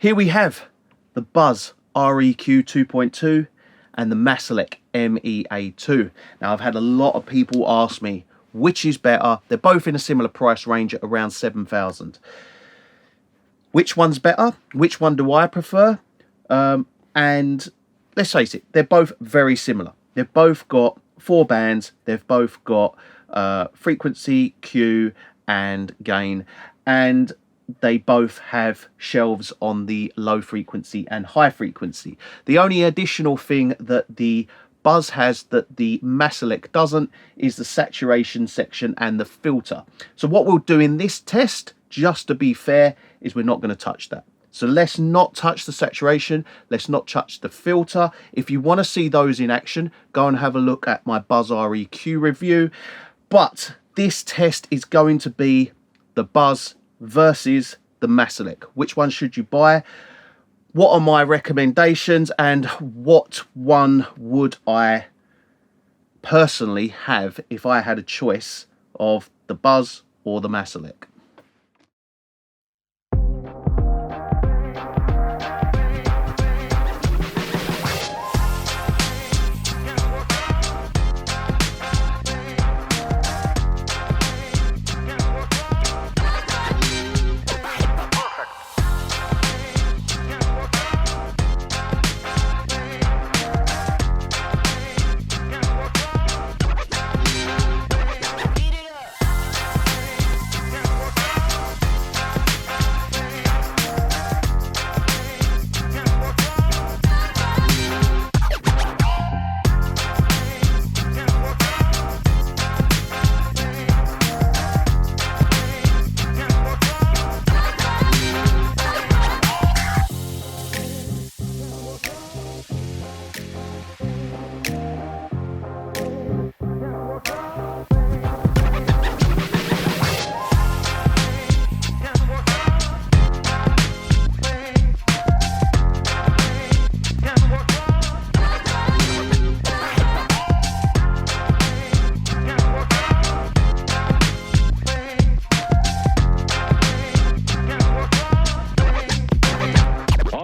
Here we have the Buzz REQ 2.2 and the Maselec MEA-2. Now, I've had a lot of people ask me which is better. They're both in a similar price range at around 7,000. Which one's better? Which one do I prefer? And let's face it, they're both very similar. They've both got 4 bands. They've both got frequency, Q, and gain. And they both have shelves on the low frequency and high frequency. The only additional thing that the Buzz has that the Maselec doesn't is the saturation section and the filter. So what we'll do in this test, just to be fair, is we're not going to touch that. So let's not touch the saturation. Let's not touch the filter. If you want to see those in action, go and have a look at my Buzz REQ review. But this test is going to be the Buzz versus the Maselec. Which one should you buy? What are my recommendations, and what one would I personally have if I had a choice of the Buzz or the Maselec?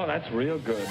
That's real good.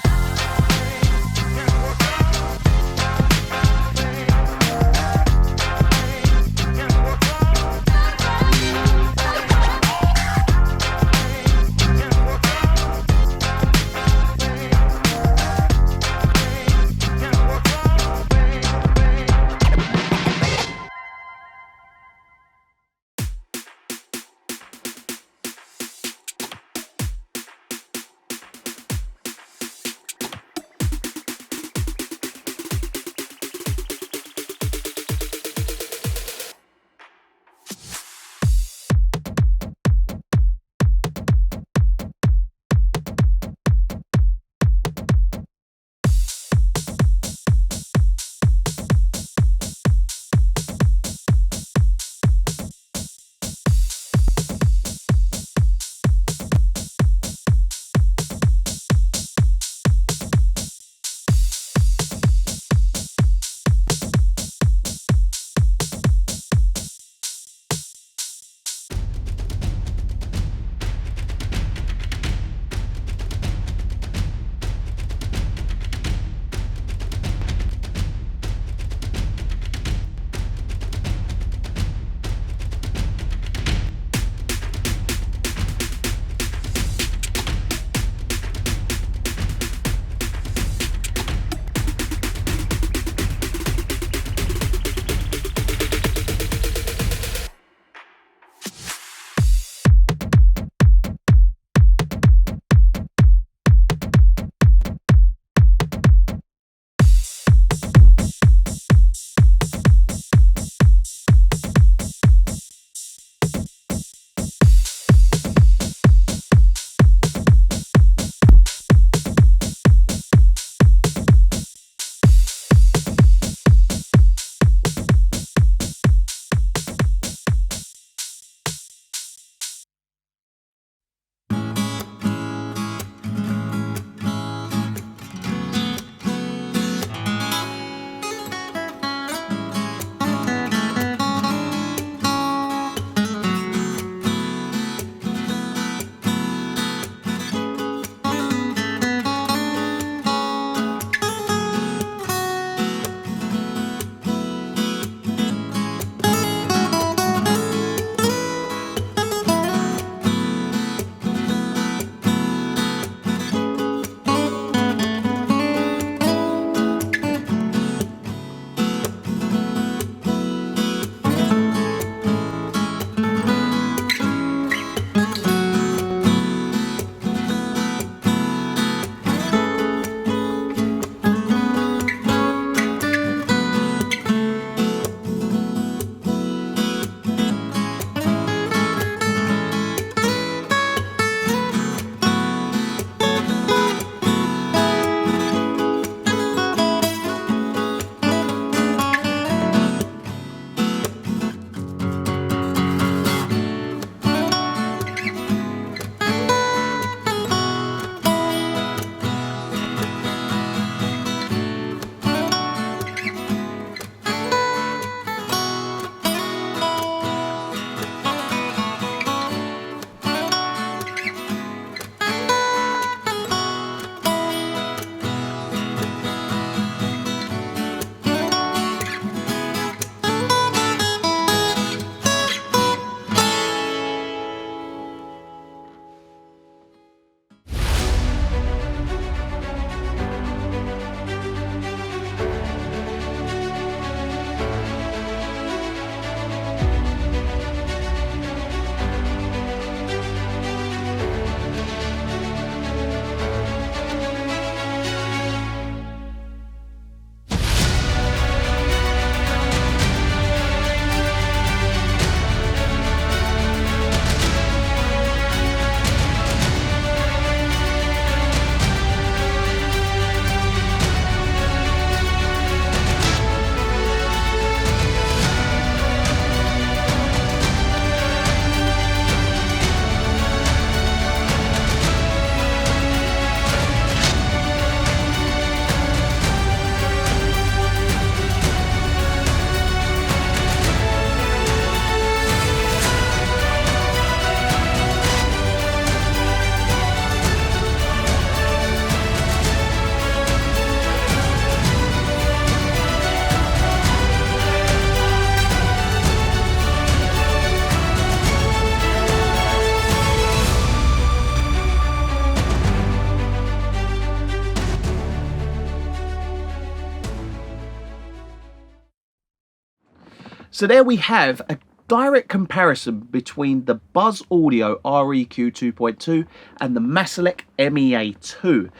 So there we have a direct comparison between the Buzz Audio REQ 2.2 and the Maselec MEA-2.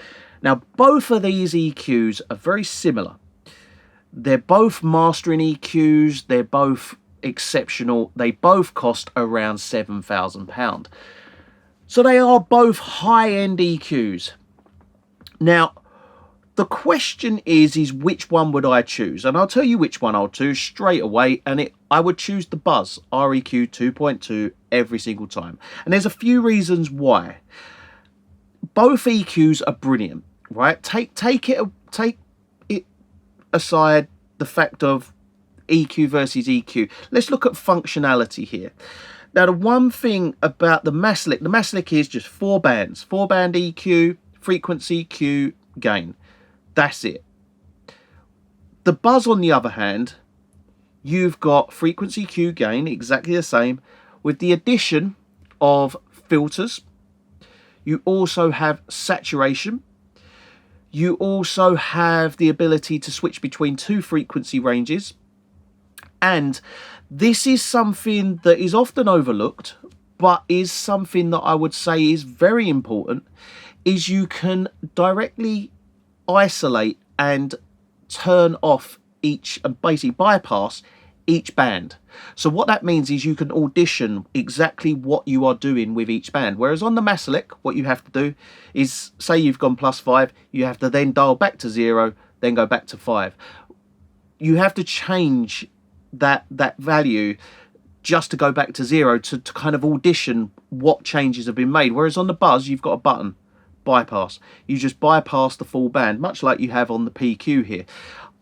Now, both of these EQs are very similar. They're both mastering EQs. They're both exceptional. They both cost around £7,000. So they are both high-end EQs. Now, the question is which one would I choose? And I'll tell you which one I'll choose straight away. And I would choose the Buzz REQ 2.2 every single time. And there's a few reasons why. Both EQs are brilliant, right? Take it aside the fact of EQ versus EQ. Let's look at functionality here. Now, the one thing about the Maselec is just 4 bands, 4-band EQ, frequency, Q, gain. That's it. The Buzz, on the other hand, you've got frequency, Q, gain, exactly the same, with the addition of filters. You also have saturation. You also have the ability to switch between 2 frequency ranges. And this is something that is often overlooked, but is something that I would say is very important, is you can directly isolate and turn off each, and basically bypass each band. So what that means is you can audition exactly what you are doing with each band. Whereas on the Maselec, what you have to do is, say you've gone +5, you have to then dial back to 0, then go back to 5. You have to change that value just to go back to 0 to kind of audition what changes have been made. Whereas on the Buzz, you've got a button, bypass. You just bypass the full band, much like you have on the PQ here.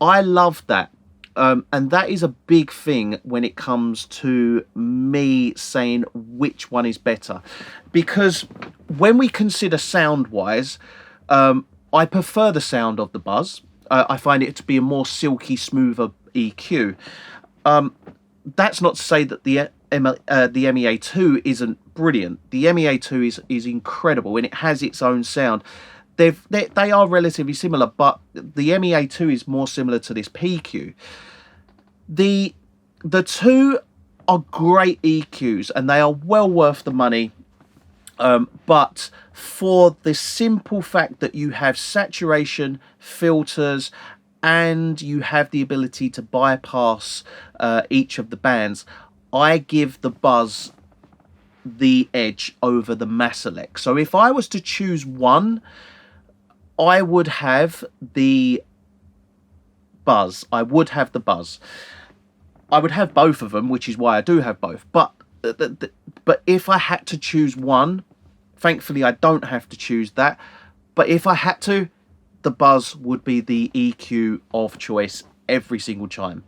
I love that. And that is a big thing when it comes to me saying which one is better. Because when we consider sound-wise, I prefer the sound of the Buzz. I find it to be a more silky, smoother EQ. That's not to say that the MEA-2 isn't brilliant. The MEA-2 is incredible, and it has its own sound. They are relatively similar, but the MEA-2 is more similar to this PQ. The two are great EQs, and they are well worth the money. But for the simple fact that you have saturation, filters, and you have the ability to bypass each of the bands, I give the Buzz the edge over the Maselec. So if I was to choose one, I would have the Buzz. I would have the Buzz. I would have both of them, which is why I do have both. But if I had to choose one, thankfully I don't have to choose that. But if I had to, the Buzz would be the EQ of choice every single time.